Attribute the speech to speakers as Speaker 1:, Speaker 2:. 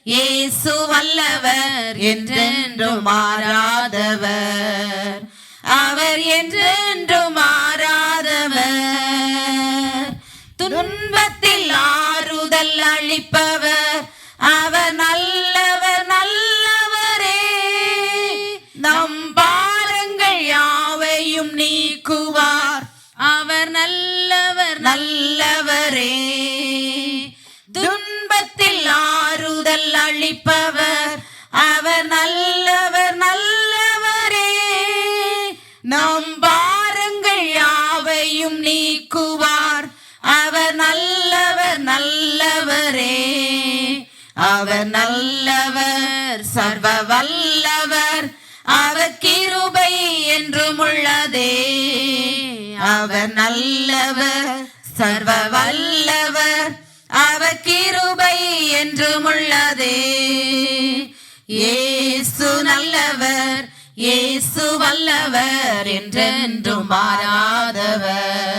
Speaker 1: இயேசு வல்லவர், என்றென்றும் மாறாதவர். அவர் என்றென்றும் மாறாதவர். துன்பத்தில் ஆறுதல் அளிப்பவர், அவர் நல்லவர் நல்லவரே. நம் பாரங்கள் யாவையும் நீக்குவார், அவர் நல்லவர் நல்லவரே. துன்பத்தில் ஆறுதல் அளிப்பவர், அவர் நல்லவர் நல்லவரே. நம் பாரங்கள் யாவையும் நீக்குவார், அவர் நல்லவர் நல்லவரே. அவர் நல்லவர், சர்வ வல்லவர், அவர் கிருபை என்றும் உள்ளதே. அவர் நல்லவர், சர்வ வல்லவர், அவர் கிருபை என்றும் உள்ளதே. இயேசு நல்லவர், இயேசு வல்லவர், என்றென்றும் மாறாதவர்.